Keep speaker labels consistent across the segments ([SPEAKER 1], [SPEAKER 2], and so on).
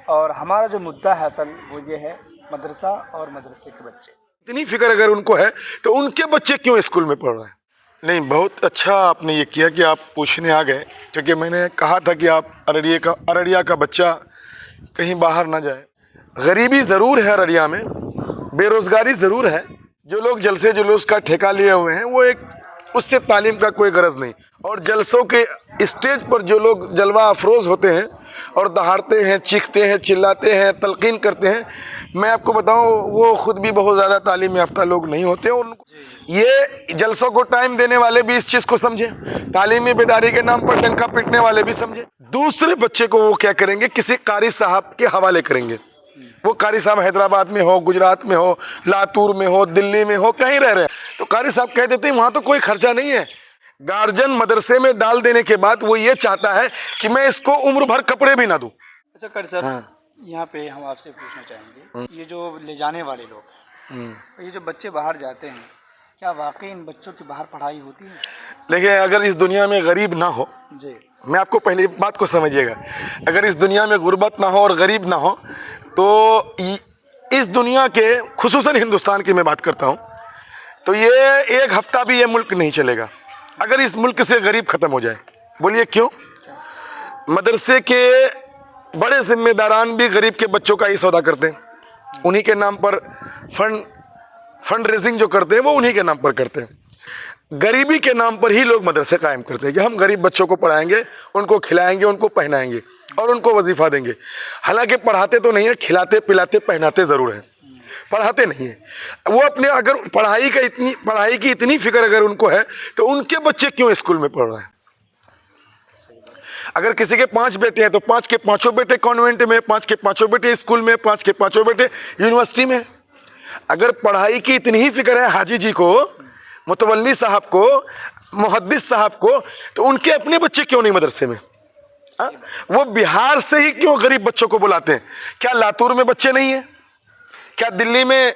[SPEAKER 1] اور ہمارا جو مدعا ہے اصل وہ یہ ہے مدرسہ اور مدرسے کے بچے.
[SPEAKER 2] اتنی فکر اگر ان کو ہے تو ان کے بچے کیوں اسکول میں پڑھ رہے ہیں؟ نہیں، بہت اچھا آپ نے یہ کیا کہ آپ پوچھنے آ گئے، کیونکہ میں نے کہا تھا کہ آپ ارڑیا کا بچہ کہیں باہر نہ جائے. غریبی ضرور ہے ارڑیا میں، بے روزگاری ضرور ہے. جو لوگ جلسے جلوس کا ٹھیکہ لیے ہوئے ہیں وہ اس سے تعلیم کا کوئی غرض نہیں. اور جلسوں کے اسٹیج پر جو لوگ جلوہ افروز ہوتے ہیں اور دہاڑتے ہیں، چیختے ہیں، چلاتے ہیں، تلقین کرتے ہیں، میں آپ کو بتاؤں وہ خود بھی بہت زیادہ تعلیم یافتہ لوگ نہیں ہوتے. یہ جلسوں کو ٹائم دینے والے بھی اس چیز کو سمجھیں، تعلیمی بیداری کے نام پر ڈنکا پیٹنے والے بھی سمجھیں. دوسرے بچے کو وہ کیا کریں گے؟ کسی قاری صاحب کے حوالے کریں گے. وہ قاری صاحب حیدرآباد میں ہو، گجرات میں ہو، لاتور میں ہو، دلی میں ہو، کہیں رہ رہے ہیں تو قاری صاحب کہہ دیتے ہیں وہاں تو کوئی خرچہ نہیں ہے. گارجن مدرسے میں ڈال دینے کے بعد وہ یہ چاہتا ہے کہ میں اس کو عمر بھر کپڑے بھی نہ دوں.
[SPEAKER 1] اچھا قاری صاحب، یہاں پہ ہم آپ سے پوچھنا چاہیں گے، یہ جو لے جانے والے لوگ ہیں، یہ جو بچے باہر جاتے ہیں، کیا واقعی ان بچوں کی باہر پڑھائی ہوتی ہے؟
[SPEAKER 2] دیکھیں، اگر اس دنیا میں غریب نہ ہو،
[SPEAKER 1] جی،
[SPEAKER 2] میں آپ کو پہلی بات کو سمجھیے گا، اگر اس دنیا میں غربت نہ ہو اور غریب نہ ہو تو اس دنیا کے، خصوصاً ہندوستان کی میں بات کرتا ہوں، تو یہ ایک ہفتہ بھی یہ ملک نہیں چلے گا اگر اس ملک سے غریب ختم ہو جائے. بولیے کیوں؟ مدرسے کے بڑے ذمہ داران بھی غریب کے بچوں کا ہی سودا کرتے ہیں. انہی کے نام پر فنڈ ریزنگ جو کرتے ہیں وہ انہی کے نام پر کرتے ہیں. غریبی کے نام پر ہی لوگ مدرسے قائم کرتے ہیں کہ ہم غریب بچوں کو پڑھائیں گے، ان کو کھلائیں گے، ان کو پہنائیں گے اور ان کو وظیفہ دیں گے. حالانکہ پڑھاتے تو نہیں ہیں، کھلاتے پلاتے پہناتے ضرور ہیں، پڑھاتے نہیں ہیں. وہ اپنے اگر پڑھائی کی اتنی فکر اگر ان کو ہے تو ان کے بچے کیوں اسکول میں پڑھ رہے ہیں؟ اگر کسی کے 5 بیٹے ہیں تو 5 کے 5 بیٹے کانوینٹ میں، 5 کے 5 بیٹے اسکول میں، 5 کے 5 بیٹے یونیورسٹی میں. اگر پڑھائی کی اتنی ہی فکر ہے حاجی جی کو، متولی صاحب کو، محدث صاحب کو، تو ان کے اپنے بچے کیوں نہیں مدرسے میں؟ وہ بہار سے ہی کیوں غریب بچوں کو بلاتے ہیں؟ کیا لاتور میں بچے نہیں ہیں؟ کیا دلی میں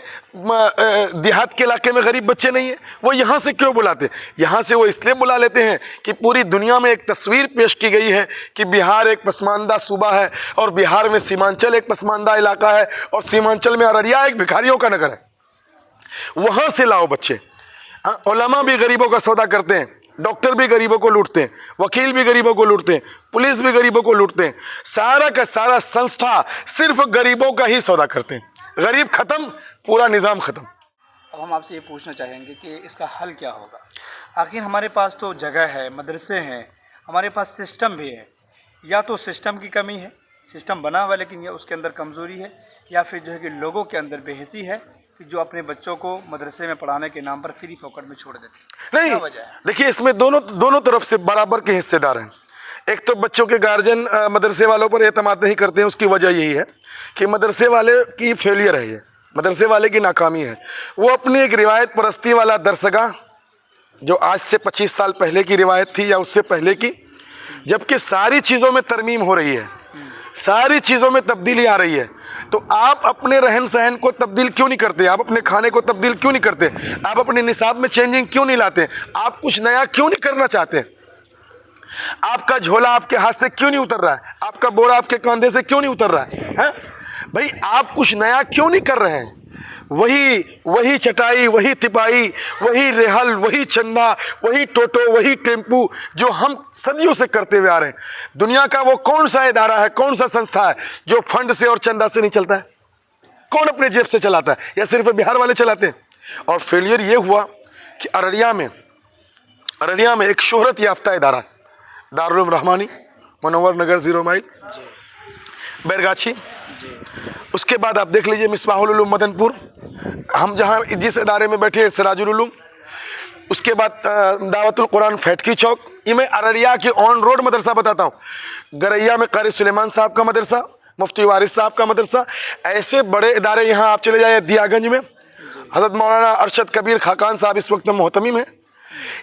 [SPEAKER 2] دیہات کے علاقے میں غریب بچے نہیں ہیں؟ وہ یہاں سے کیوں بلاتے ہیں؟ یہاں سے وہ اس لیے بلا لیتے ہیں کہ پوری دنیا میں ایک تصویر پیش کی گئی ہے کہ بہار ایک پسماندہ صوبہ ہے اور بہار میں سیمانچل ایک پسماندہ علاقہ ہے اور سیمانچل میں ارڑیا ایک بھکاریوں کا نگر ہے. وہاں سے لاؤ بچے. علماء بھی غریبوں کا سودا کرتے ہیں، ڈاکٹر بھی غریبوں کو لوٹتے ہیں، وکیل بھی غریبوں کو لوٹتے ہیں، پولیس بھی غریبوں کو لوٹتے ہیں. سارا کا سارا سنستھا صرف غریبوں کا ہی سودا کرتے ہیں. غریب ختم، پورا نظام ختم.
[SPEAKER 1] اب ہم آپ سے یہ پوچھنا چاہیں گے کہ اس کا حل کیا ہوگا؟ آخر ہمارے پاس تو جگہ ہے، مدرسے ہیں، ہمارے پاس سسٹم بھی ہے. یا تو سسٹم کی کمی ہے، سسٹم بنا ہوا لیکن یہ اس کے اندر کمزوری ہے، یا پھر جو ہے کہ لوگوں کے اندر بے حسی ہے کہ جو اپنے بچوں کو مدرسے میں پڑھانے کے نام پر فری فوکٹ میں چھوڑ دیتے ہیں.
[SPEAKER 2] نہیں،
[SPEAKER 1] کیا وجہ ہے؟
[SPEAKER 2] دیکھیے اس میں دونوں طرف سے برابر کے حصے دار ہیں. ایک تو بچوں کے گارجن مدرسے والوں پر اعتماد نہیں کرتے ہیں، اس کی وجہ یہی ہے کہ مدرسے والے کی فیلئر ہے، یہ مدرسے والے کی ناکامی ہے. وہ اپنی ایک روایت پرستی والا درسگاہ جو آج سے 25 سال پہلے کی روایت تھی یا اس سے پہلے کی، جبکہ ساری چیزوں میں ترمیم ہو رہی ہے، ساری چیزوں میں تبدیلی آ رہی ہے، تو آپ اپنے رہن سہن کو تبدیل کیوں نہیں کرتے؟ آپ اپنے کھانے کو تبدیل کیوں نہیں کرتے؟ آپ اپنے نصاب میں چینجنگ کیوں نہیں لاتے؟ آپ کچھ نیا کیوں نہیں کرنا چاہتے؟ آپ کا جھولا آپ کے ہاتھ سے کیوں نہیں اتر رہا ہے؟ آپ کا بورا آپ کے کاندھے سے کیوں نہیں اتر رہا ہے؟ بھائی آپ کچھ نیا کیوں نہیں کر رہے ہیں؟ وہی چٹائی، وہی تپائی، وہی ریہل، وہی چندہ، وہی ٹوٹو، وہی ٹیمپو جو ہم صدیوں سے کرتے ہوئے آ رہے ہیں. دنیا کا وہ کون سا ادارہ ہے، کون سا سنستھا ہے جو فنڈ سے اور چندہ سے نہیں چلتا ہے؟ کون اپنے جیب سے چلاتا ہے؟ یا صرف بہار والے چلاتے ہیں؟ اور فیلئر یہ ہوا کہ ارڑیا میں ایک شہرت یافتہ ادارہ دارالعلوم رحمانی، منور نگر 0 مائل، بیرگاچھی. اس کے بعد آپ دیکھ لیجئے مصباح العلوم مدن پور، ہم جہاں جس ادارے میں بیٹھے سراج العلوم. اس کے بعد دعوت القرآن فیٹکی چوک. یہ میں ارڑیا کے آن روڈ مدرسہ بتاتا ہوں. گریا میں قاری سلیمان صاحب کا مدرسہ، مفتی وارث صاحب کا مدرسہ. ایسے بڑے ادارے یہاں آپ چلے جائیں دیا گنج میں، حضرت مولانا ارشد کبیر خاقان صاحب اس وقت محتمم ہیں.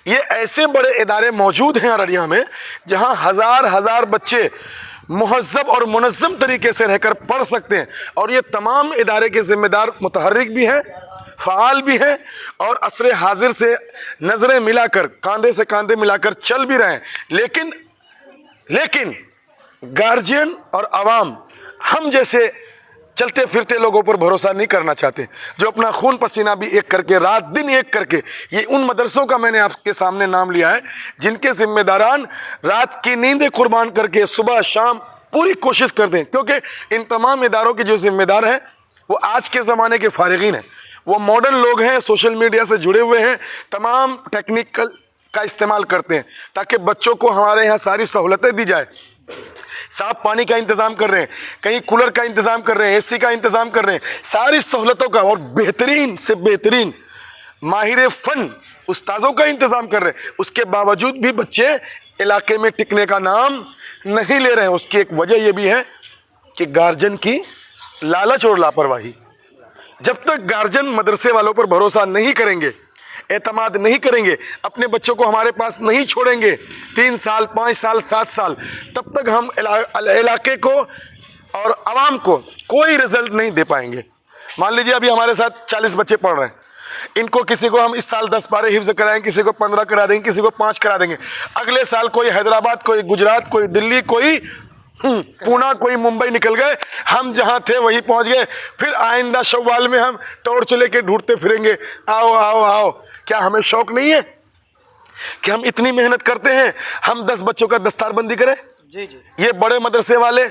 [SPEAKER 2] یہ ایسے بڑے ادارے موجود ہیں ارڑیا میں جہاں ہزار بچے مہذب اور منظم طریقے سے رہ کر پڑھ سکتے ہیں. اور یہ تمام ادارے کے ذمہ دار متحرک بھی ہیں، فعال بھی ہیں، اور عصر حاضر سے نظریں ملا کر، کاندھے سے کاندھے ملا کر چل بھی رہے ہیں. لیکن گارجین اور عوام ہم جیسے چلتے پھرتے لوگوں پر بھروسہ نہیں کرنا چاہتے، جو اپنا خون پسینہ بھی ایک کر کے، رات دن ایک کر کے، یہ ان مدرسوں کا میں نے آپ کے سامنے نام لیا ہے جن کے ذمہ داران رات کی نیندیں قربان کر کے صبح شام پوری کوشش کرتے ہیں، کیونکہ ان تمام اداروں کے جو ذمہ دار ہیں وہ آج کے زمانے کے فارغین ہیں، وہ ماڈرن لوگ ہیں، سوشل میڈیا سے جڑے ہوئے ہیں، تمام ٹیکنیکل کا استعمال کرتے ہیں تاکہ بچوں کو ہمارے یہاں ساری سہولتیں دی جائے، صاف پانی کا انتظام کر رہے ہیں، کہیں کولر کا انتظام کر رہے ہیں، اے سی کا انتظام کر رہے ہیں، ساری سہولتوں کا، اور بہترین سے بہترین ماہر فن استاذوں کا انتظام کر رہے ہیں، اس کے باوجود بھی بچے علاقے میں ٹکنے کا نام نہیں لے رہے ہیں۔ اس کی ایک وجہ یہ بھی ہے کہ گارجن کی لالچ اور لاپرواہی۔ جب تک گارجن مدرسے والوں پر بھروسہ نہیں کریں گے، اعتماد نہیں کریں گے، اپنے بچوں کو ہمارے پاس نہیں چھوڑیں گے 3 سال 5 سال 7 سال، تب تک ہم علاقے کو اور عوام کو کوئی رزلٹ نہیں دے پائیں گے۔ مان لیجیے ابھی ہمارے ساتھ 40 بچے پڑھ رہے ہیں، ان کو کسی کو ہم اس سال 10 پارے حفظ کرائیں، کسی کو 15 کرا دیں گے، کسی کو 5 کرا دیں گے، اگلے سال کوئی حیدرآباد، کوئی گجرات، کوئی دلی، کوئی پونا، کوئی ممبئی نکل گئے، ہم جہاں تھے وہیں پہنچ گئے، پھر آئندہ شوال میں ہم ٹورچ لے کے ڈھونڈتے پھریں گے، آؤ آؤ آؤ۔ کیا ہمیں شوق نہیں ہے کہ ہم اتنی محنت کرتے ہیں، ہم 10 بچوں کا دستار بندی کریں؟
[SPEAKER 1] جی جی،
[SPEAKER 2] یہ بڑے مدرسے والے،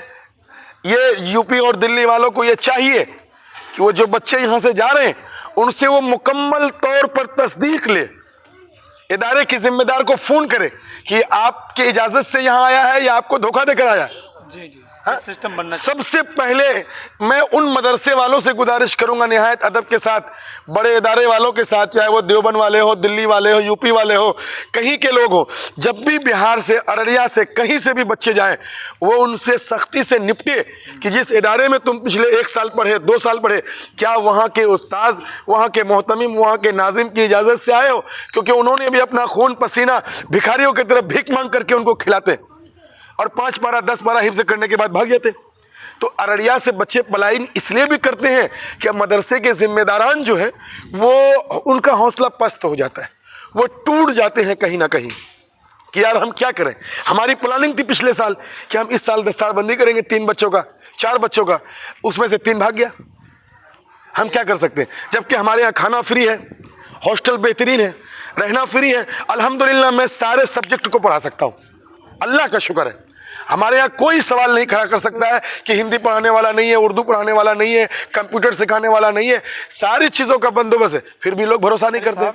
[SPEAKER 2] یہ یو پی اور دلی والوں کو یہ چاہیے کہ وہ جو بچے یہاں سے جا رہے ہیں ان سے وہ مکمل طور پر تصدیق لے، ادارے کی ذمہ دار کو فون کرے کہ آپ کی اجازت سے یہاں آیا ہے یا آپ کو دھوکہ دے کر آیا ہے۔
[SPEAKER 1] جی جی، سسٹم بننا
[SPEAKER 2] سب سے پہلے میں ان مدرسے والوں سے گزارش کروں گا نہایت ادب کے ساتھ، بڑے ادارے والوں کے ساتھ، چاہے وہ دیوبند والے ہو، دلی والے ہو، یو پی والے ہو، کہیں کے لوگ ہو، جب بھی بہار سے، ارریہ سے، کہیں سے بھی بچے جائیں، وہ ان سے سختی سے نپٹے کہ جس ادارے میں تم پچھلے 1 سال پڑھے، 2 سال پڑھے، کیا وہاں کے استاذ، وہاں کے محتمم، وہاں کے ناظم کی اجازت سے آئے ہو؟ کیونکہ انہوں نے بھی اپنا خون پسینہ بھکاریوں کی طرف بھیک مانگ کر کے ان کو کھلاتے، اور 5 پارہ 10 پارہ حفظ کرنے کے بعد بھاگ جاتے۔ تو ارریہ سے بچے پلائن اس لیے بھی کرتے ہیں کہ مدرسے کے ذمہ داران جو ہے وہ ان کا حوصلہ پست ہو جاتا ہے، وہ ٹوٹ جاتے ہیں کہیں نہ کہیں کہ یار ہم کیا کریں۔ ہماری پلاننگ تھی پچھلے سال کہ ہم اس سال دستار بندی کریں گے 3 بچوں کا، 4 بچوں کا، اس میں سے 3 بھاگ گیا، ہم کیا کر سکتے ہیں؟ جبکہ ہمارے یہاں کھانا فری ہے، ہاسٹل بہترین ہے، رہنا فری ہے، الحمدللہ میں سارے سبجیکٹ کو پڑھا سکتا ہوں، اللہ کا شکر ہے۔ ہمارے یہاں کوئی سوال نہیں کھڑا کر سکتا ہے کہ ہندی پڑھانے والا نہیں ہے، اردو پڑھانے والا نہیں ہے، کمپیوٹر سکھانے والا نہیں ہے، ساری چیزوں کا بندوبست ہے، پھر بھی لوگ بھروسہ نہیں کرتے۔